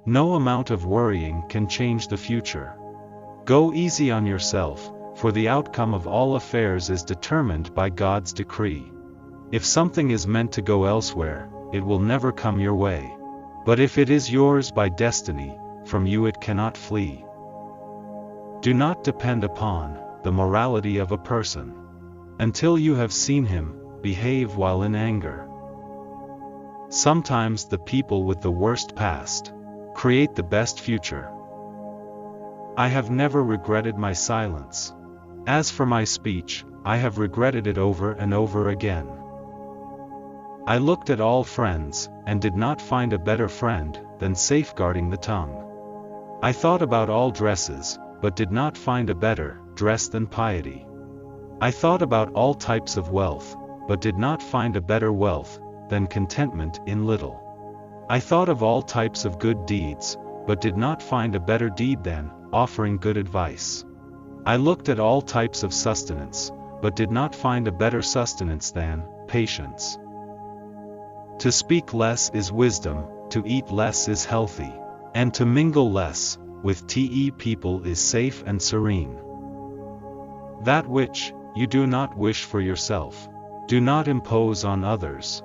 No amount of worrying can change the future. Go easy on yourself, for the outcome of all affairs is determined by God's decree. If something is meant to go elsewhere, it will never come your way. But if it is yours by destiny, from you it cannot flee. Do not depend upon the morality of a person. Until you have seen him behave while in anger. Sometimes the people with the worst past create the best future. I have never regretted my silence. As for my speech, I have regretted it over and over again. I looked at all friends, and did not find a better friend than safeguarding the tongue. I thought about all dresses, but did not find a better dress than piety. I thought about all types of wealth, but did not find a better wealth than contentment in little. I thought of all types of good deeds, but did not find a better deed than offering good advice. I looked at all types of sustenance, but did not find a better sustenance than patience. To speak less is wisdom, to eat less is healthy, and to mingle less with people is safe and serene. That which you do not wish for yourself, do not impose on others.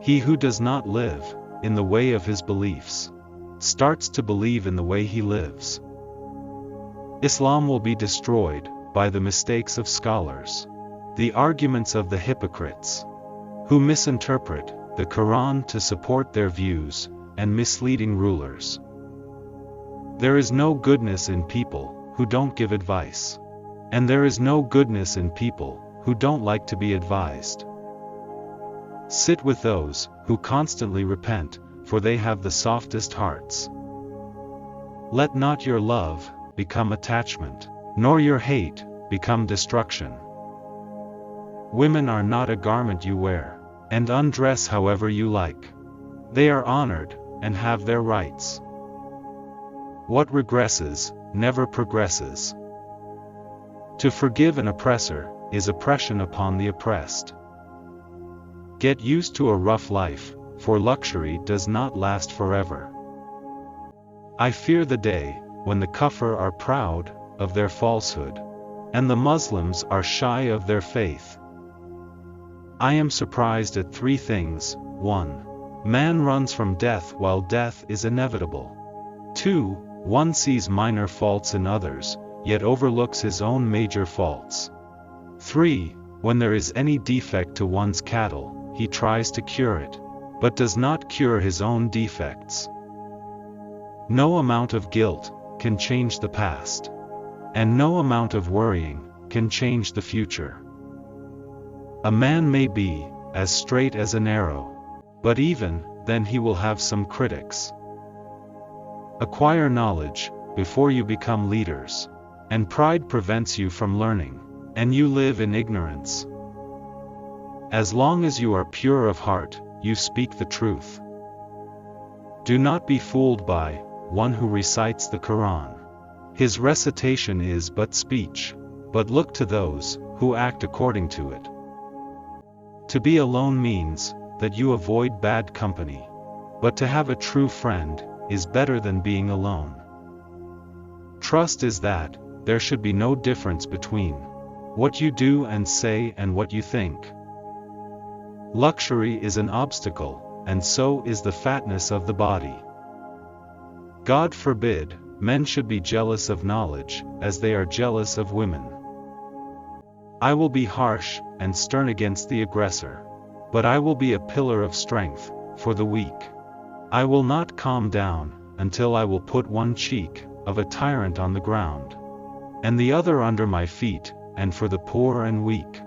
He who does not live in the way of his beliefs starts to believe in the way he lives. Islam will be destroyed by the mistakes of scholars, the arguments of the hypocrites, who misinterpret the Quran to support their views, and misleading rulers. There is no goodness in people who don't give advice. And there is no goodness in people who don't like to be advised. Sit with those who constantly repent, for they have the softest hearts. Let not your love become attachment, nor your hate become destruction. Women are not a garment you wear, and undress however you like. They are honored, and have their rights. What regresses, never progresses. To forgive an oppressor is oppression upon the oppressed. Get used to a rough life, for luxury does not last forever. I fear the day when the kuffar are proud of their falsehood, and the Muslims are shy of their faith. I am surprised at three things. 1. Man runs from death while death is inevitable. 2. One sees minor faults in others, yet overlooks his own major faults. 3. When there is any defect to one's cattle, he tries to cure it, but does not cure his own defects. No amount of guilt can change the past, and no amount of worrying can change the future. A man may be as straight as an arrow, but even then he will have some critics. Acquire knowledge before you become leaders, and pride prevents you from learning, and you live in ignorance. As long as you are pure of heart, you speak the truth. Do not be fooled by one who recites the Quran. His recitation is but speech, but look to those who act according to it. To be alone means that you avoid bad company, but to have a true friend is better than being alone. Trust is that there should be no difference between what you do and say and what you think. Luxury is an obstacle, and so is the fatness of the body. God forbid men should be jealous of knowledge, as they are jealous of women. I will be harsh and stern against the aggressor, but I will be a pillar of strength for the weak. I will not calm down until I will put one cheek of a tyrant on the ground, and the other under my feet, and for the poor and weak,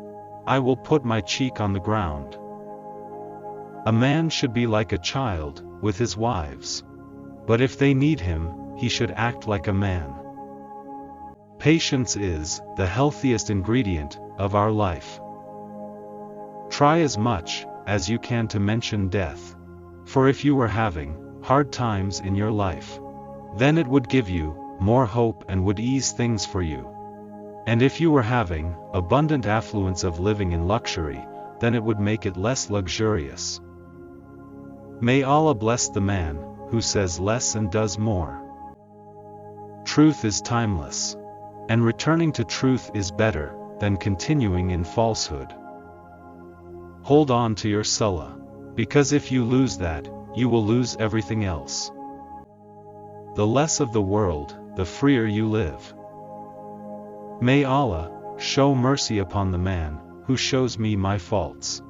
I will put my cheek on the ground. A man should be like a child with his wives, but if they need him, he should act like a man. Patience is the healthiest ingredient of our life. Try as much as you can to mention death, for if you were having hard times in your life, then it would give you more hope and would ease things for you. And if you were having abundant affluence of living in luxury, then it would make it less luxurious. May Allah bless the man who says less and does more. Truth is timeless. And returning to truth is better than continuing in falsehood. Hold on to your salah, because if you lose that, you will lose everything else. The less of the world, the freer you live. May Allah show mercy upon the man who shows me my faults.